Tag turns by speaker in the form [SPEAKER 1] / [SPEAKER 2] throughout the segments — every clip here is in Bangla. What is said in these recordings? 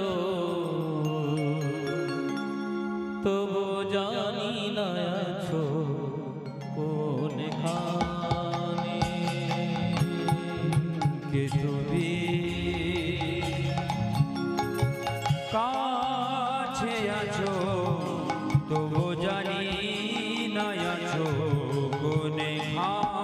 [SPEAKER 1] আছো তবু জানি না আছো কোনখানে কে তুমি
[SPEAKER 2] কাছে আছো তবু জানি না আছো কোনখানে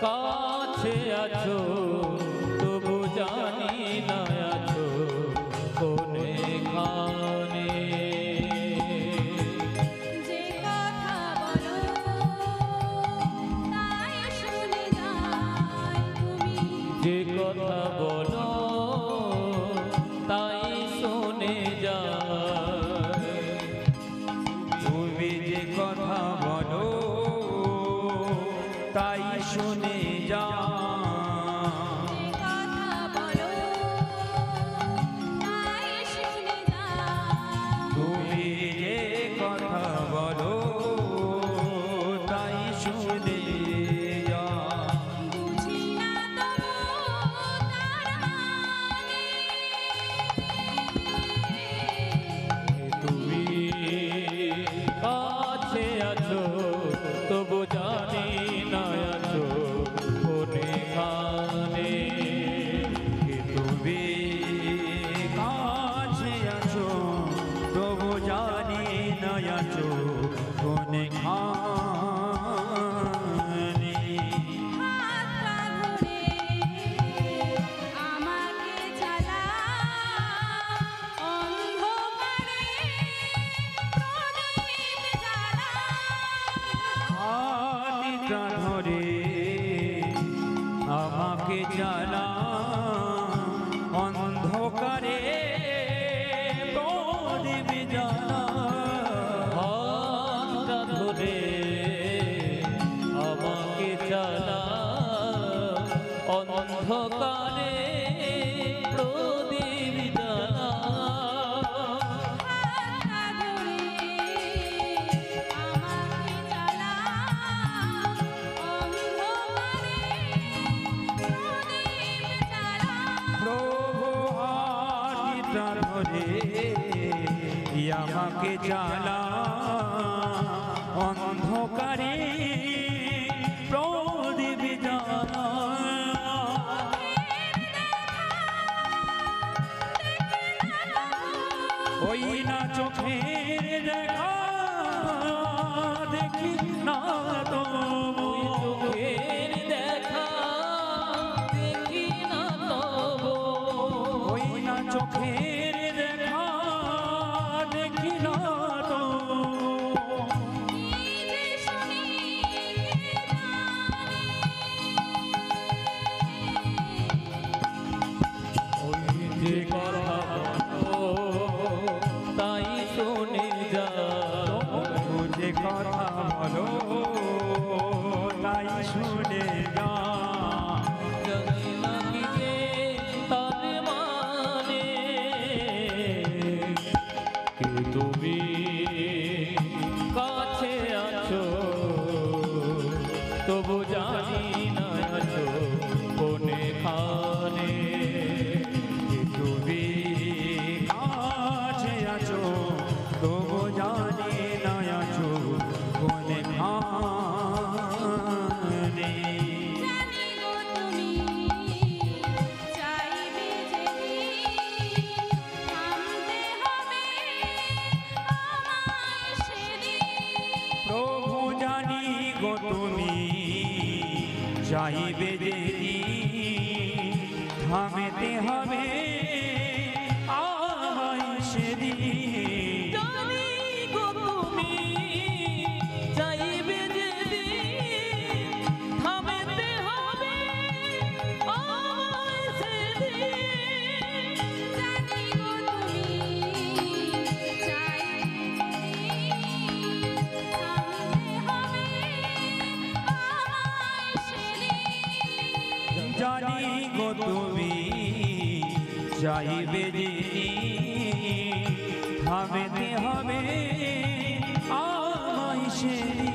[SPEAKER 1] কাছে আছো তবু জানি না আছো কোনখানে
[SPEAKER 3] যে কথা বলো তাই শুনে যাই তুমি
[SPEAKER 1] যে কথা বলো তাই শুনে যায়
[SPEAKER 2] তুমি যে কথা বলো তাই শুনে যা
[SPEAKER 3] যে কথা বলো তাই শুনে যাই
[SPEAKER 2] তুমি যে কথা বলো তাই শুনে যা
[SPEAKER 3] বুঝি না তবু তার মানে
[SPEAKER 1] তুমি কাছে আছো তবু জানি না আছো কোনখানে
[SPEAKER 2] তুমি কাছে আছো তবু জানি না আছো কোনখানে
[SPEAKER 3] হাতটা ধরে আমাকে জ্বালা অন্ধকারে প্রদীপ জ্বালা
[SPEAKER 2] হাতটা ধরে আমাকে জ্বালা অন্ধকারে প্রদীপ জ্বালা
[SPEAKER 1] হাতটা ধরে আমাকে চালা অন্ধকারে প্রদীপ জ্বালা
[SPEAKER 3] হাতটা ধরে আমাকে জ্বালা অন্ধকারে প্রদীপ জ্বালা
[SPEAKER 2] প্রভু হাতটা ধরে আমাকে জ্বালা অন্ধকারে প্রদীপ জ্বালা ওই না চোখের দেখা দেখি না তো
[SPEAKER 1] চোখের দেখা দেখি না তবু
[SPEAKER 2] ওই না চোখের দেখা দেখি না তো
[SPEAKER 3] যে শুনি
[SPEAKER 1] ওই যে কথা বলো তাই শুনে যা
[SPEAKER 2] যে কথা বলো তাই শুনে যা
[SPEAKER 1] জানি না কি যে তার মানে কে তুমি কাছে আছো তবু জানি না আছো কোনখানে
[SPEAKER 2] তুমি কাছে আছো তবু জানি না আছো কোনখানে
[SPEAKER 3] জানি গো তুমি চাইবে যেদিন থামতে হবে আমায় সেদিন
[SPEAKER 2] প্রভু জানি গো তুমি চাইবে যেদিন থামেতে হবে আমায় সেদিন
[SPEAKER 1] জানি গো তুমি চাইবে যেদিন থামতে হবে আমায় সেদিন
[SPEAKER 3] জানি গো তুমি চাইবে যেদিন থামতে হবে আমায়
[SPEAKER 2] জানি গো তুমি চাইবে যিনি থামতে হবে আমায় সেদিন।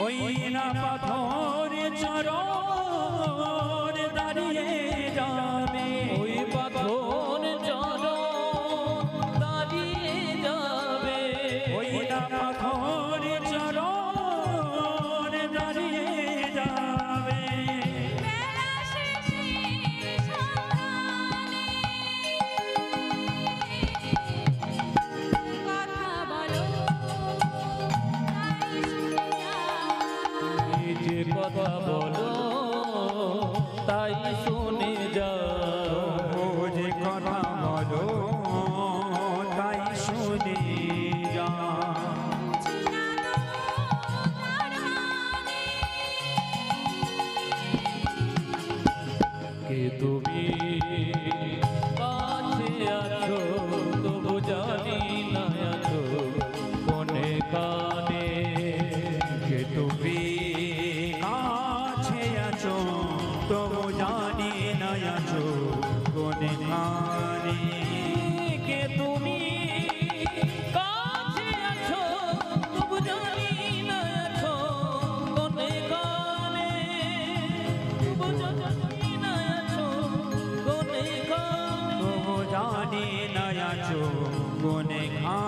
[SPEAKER 2] ওই না পাথর চরণ দাঁড়িয়ে যাবে,
[SPEAKER 1] ওই পাথর চরণ দাঁড়িয়ে যাবে,
[SPEAKER 2] ওই না পাথর চরণ দাঁড়িয়ে যাবে।
[SPEAKER 3] বেলা শেষের সন্ধানে কথা বলো তাই শুনে যাও।
[SPEAKER 1] এই যে কথা বলো তাই শুনে যাও,
[SPEAKER 2] ও যে কথা বলো তাই শুনে যা।
[SPEAKER 3] চিনা তো তার মানে
[SPEAKER 1] কে তুমি কাছে আছো তবু জানি না আছো কোনে কানে,
[SPEAKER 2] কে তুমি কাছে আছো তবু জানি না আছো কোনে কানে।
[SPEAKER 1] কে তুমি কাছে আছো তবু জানি না আছো কোনে কানে, তবু জানি না আছো কোনে কানে।
[SPEAKER 2] তবু জানি না আছো কোনে কানে।